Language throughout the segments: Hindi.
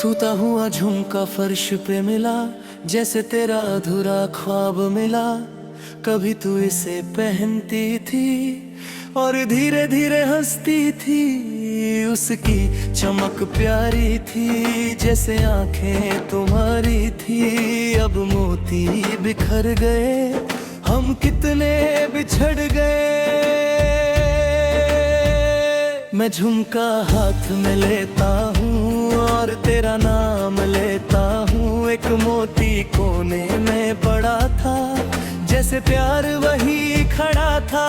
टूटा हुआ झुमका फर्श पे मिला, जैसे तेरा अधूरा ख्वाब मिला। कभी तू इसे पहनती थी और धीरे धीरे हंसती थी। उसकी चमक प्यारी थी, जैसे आंखें तुम्हारी थी। अब मोती बिखर गए, हम कितने बिछड़ गए। मैं झुमका हाथ में लेता हूँ और तेरा नाम लेता हूँ। एक मोती कोने में पड़ा था, जैसे प्यार वही खड़ा था।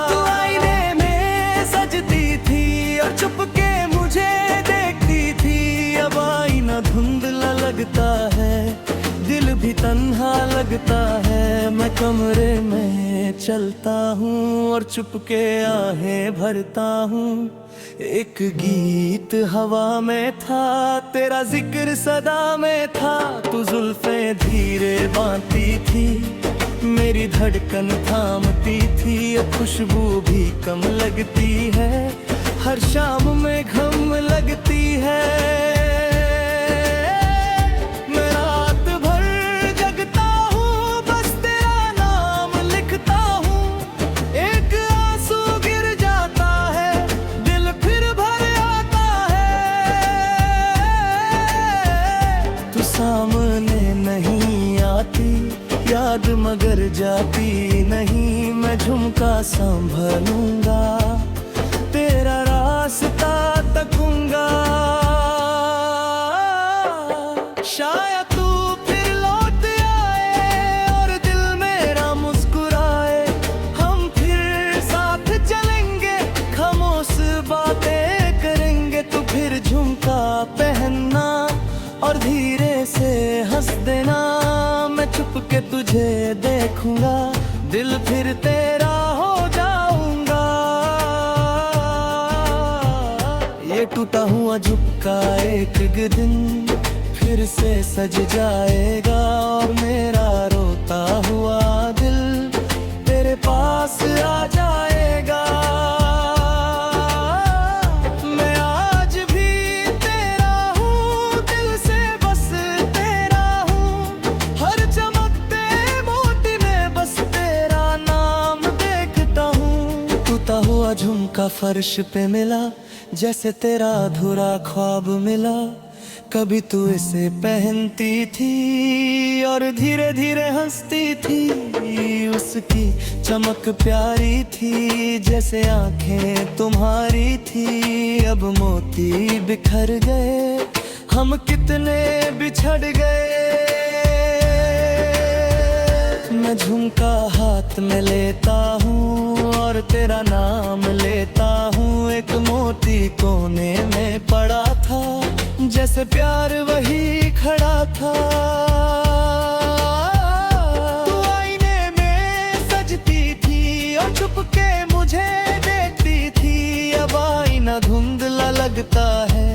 तू आईने में सजती थी और चुपके मुझे देखती थी। अब आईना धुंधला लगता है, दिल भी तन्हा लगता है। मैं कमरे में चलता हूँ और चुपके आहें भरता हूँ। एक गीत हवा में था, तेरा जिक्र सदा में था। तू जुल्फें धीरे बांधती थी, मेरी धड़कन थामती थी। अब खुशबू भी कम लगती है, हर शाम में घम लगती है। सामने नहीं आती याद, मगर जाती नहीं। मैं झुमका संभलूंगा, तेरा रास्ता तकूंगा। शायद तू फिर लौट आए और दिल मेरा मुस्कुराए। हम फिर साथ चलेंगे, खामोश बातें करेंगे। तू फिर झुमका पहनना और धीरे से हंस देना। मैं चुपके तुझे देखूंगा, दिल फिर तेरा हो जाऊंगा। ये टूटा हुआ झुमका एक दिन फिर से सज जाएगा और मेरा रोता हुआ दिल तेरे पास आ जाएगा। हुआ झुमका फर्श पे मिला, जैसे तेरा अधूरा ख्वाब मिला। कभी तू इसे पहनती थी और धीरे धीरे हंसती थी। उसकी चमक प्यारी थी, जैसे आंखें तुम्हारी थी। अब मोती बिखर गए, हम कितने बिछड़ गए। मैं झुमका हाथ में लेता हूँ और तेरा नाम लेता हूँ। एक मोती कोने में पड़ा था, जैसे प्यार वही खड़ा था। तू आईने में सजती थी और चुपके मुझे देखती थी। अब आईना धुंधला लगता है,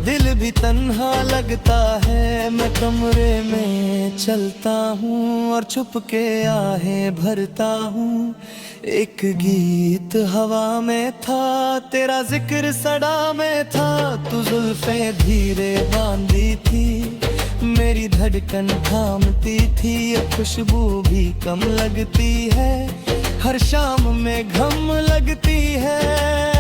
दिल भी तन्हा लगता है। मैं कमरे में चलता हूँ और चुपके आहें भरता हूँ। एक गीत हवा में था, तेरा जिक्र सदा में था। तू जुल्फें धीरे बांधी थी, मेरी धड़कन थामती थी। खुशबू भी कम लगती है, हर शाम में घम लगती है।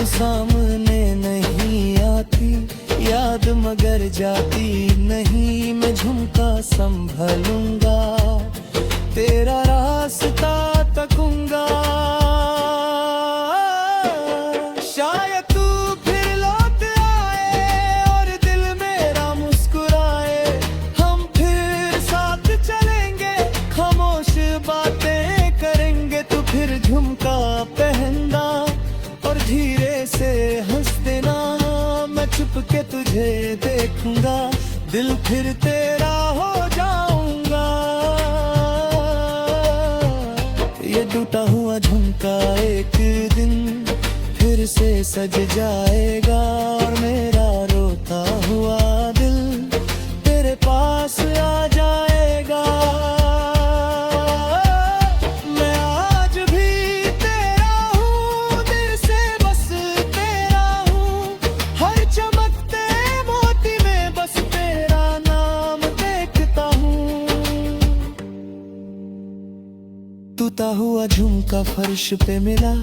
सामने नहीं आती याद, मगर जाती नहीं। मैं झुमका संभलूंगा, तेरा रास्ता तकूंगा। शायद तू फिर लौट आए और दिल मेरा मुस्कुराए। हम फिर साथ चलेंगे, खामोश बातें करेंगे। तू फिर झुमका पहनना और धीरे से हंस देना। मैं चुपके तुझे देखूंगा, दिल फिर तेरा हो जाऊंगा। ये टूटा हुआ झुमका एक दिन फिर फिर से सज जाएगा और मेरा रोता हुआ दिल तेरे पास आ जाएगा। मैं आज भी तेरा हूँ, दिल से बस तेरा हूँ, हर चमकते मोती में बस तेरा नाम देखता हूँ। टूटा हुआ झुमका फर्श पे मिला,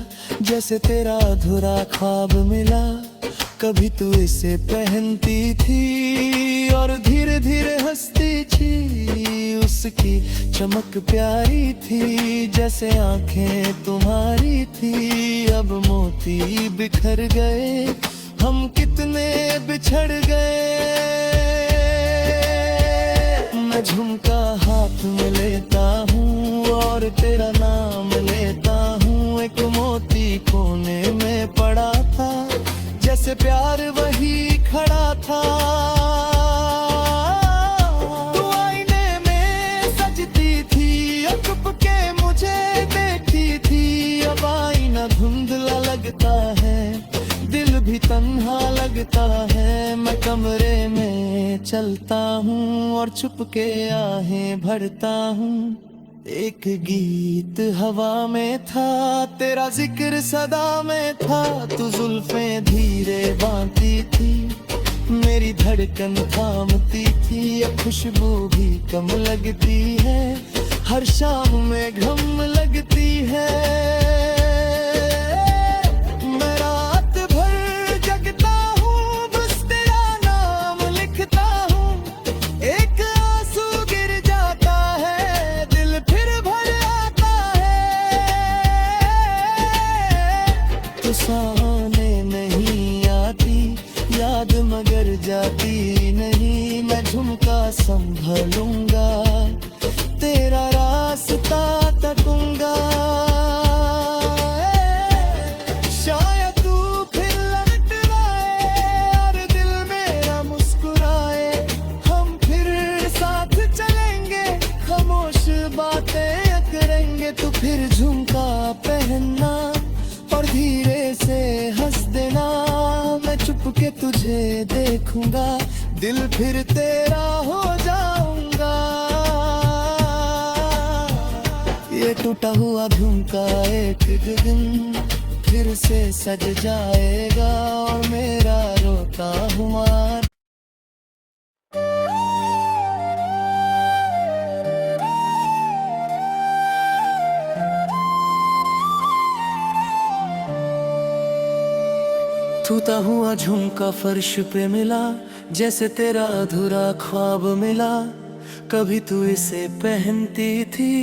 जैसे तेरा अधूरा ख्वाब मिला। कभी तू इसे पहनती थी और धीरे धीरे हंसती थी, उसकी चमक प्यारी थी जैसे आंखें तुम्हारी थी। अब मोती बिखर गए, हम कितने बिछड़ गए। मैं झुमका हाथ में लेता हूँ और तेरा नाम लेता हूँ। एक मोती कोने में पड़ा था, जैसे प्यार वही खड़ा था। तू आईने में सजती थी और चुपके मुझे देखती थी। अब आईना धुंधला लगता है, दिल भी तन्हा लगता है। मैं कमरे में चलता हूँ और चुपके आहें भरता हूँ। एक गीत हवा में था, तेरा जिक्र सदा में था। तू जुल्फें धीरे बांधती थी, मेरी धड़कन थामती थी। ये खुशबू भी कम लगती है, हर शाम में घम लगती है। मैं रात भर जगता हूँ, बस तेरा नाम लिखता हूँ। एक आंसू गिर जाता है, दिल फिर भर आता है। तो सहाने नहीं आती याद मगर जाती नहीं। मैं झुमका संभलूंगा, तेरा रास्ता तकूंगा। शायद तू फिर लौट आए और दिल मेरा मुस्कुराए। हम फिर साथ चलेंगे, खामोश बातें करेंगे। तू फिर झुमका पहनना और धीरे से हंस देना। मैं चुपके तुझे देखूंगा, दिल फिर तेरा हो जाऊंगा। ये टूटा हुआ झुमका एक दिन फिर से सज जाएगा और मेरा रोता हुआ टूटा हुआ झुमका फर्श पे मिला, जैसे तेरा अधूरा ख्वाब मिला। कभी तू इसे पहनती थी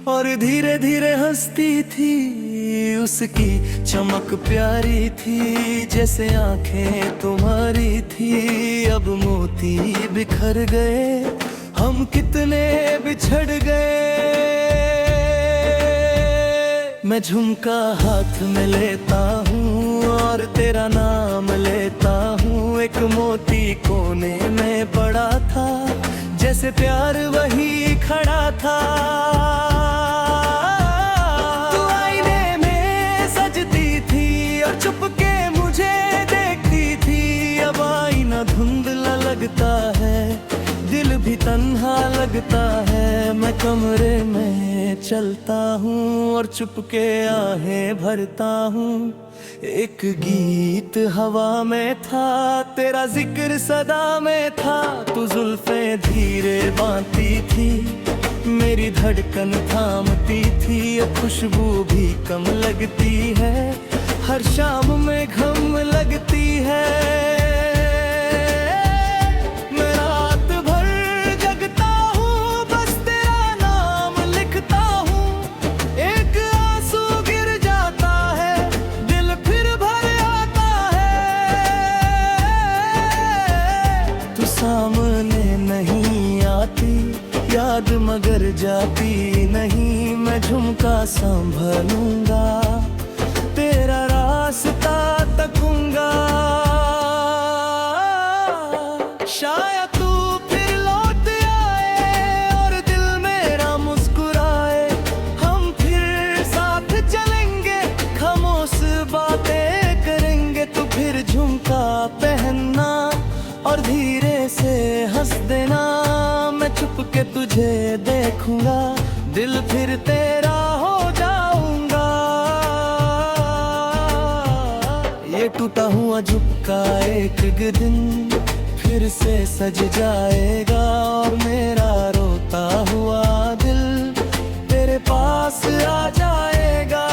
और धीरे धीरे हंसती थी। उसकी चमक प्यारी थी जैसे आंखें तुम्हारी थी। अब मोती बिखर गए, हम कितने बिछड़ गए। मैं झुमका हाथ में लेता हूँ और तेरा नाम लेता हूँ। एक मोती कोने में पड़ा था, जैसे प्यार वही खड़ा था। तू आईने में सजती थी और चुपके मुझे देखती थी। अब आईना धुंधला लगता है, दिल भी तन्हा लगता है। मैं कमरे में चलता हूँ और चुपके आहें भरता हूँ। एक गीत हवा में था, तेरा जिक्र सदा में था। तू जुल्फें धीरे बांधती थी, मेरी धड़कन थामती थी। ये खुशबू भी कम लगती है, हर शाम में घम लगती है। मैं रात भर जगता हूँ, बस तेरा नाम लिखता हूँ। एक आंसू गिर जाता है, दिल फिर भर आता है। तू सामने नहीं आती याद मगर जाती नहीं। मैं झुमका संभलूंगा, तेरा रास्ता तकूंगा। शायद तू फिर लौट आए और दिल मेरा मुस्कुराए। हम फिर साथ चलेंगे, खामोश बातें और धीरे से हंस देना, मैं छुप के तुझे देखूंगा, दिल फिर तेरा हो जाऊंगा। ये टूटा हुआ झुमका एक दिन फिर से सज जाएगा, और मेरा रोता हुआ दिल तेरे पास आ जाएगा।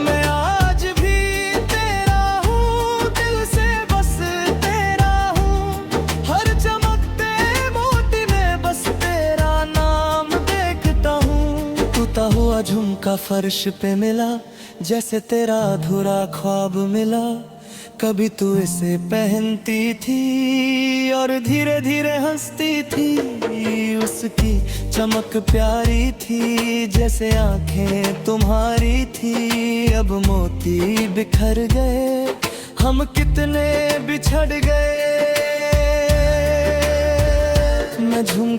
मैं आज भी तेरा हूँ, दिल से बस तेरा हूँ, हर चमकते मोती में बस तेरा नाम देखता हूँ। टूटा हुआ झुमका फर्श पे मिला, जैसे तेरा अधूरा ख्वाब मिला। कभी तू इसे पहनती थी और धीरे धीरे हंसती थी, उसकी चमक प्यारी थी जैसे आंखें तुम्हारी थी। अब मोती बिखर गए, हम कितने बिछड़ गए। मैं झुम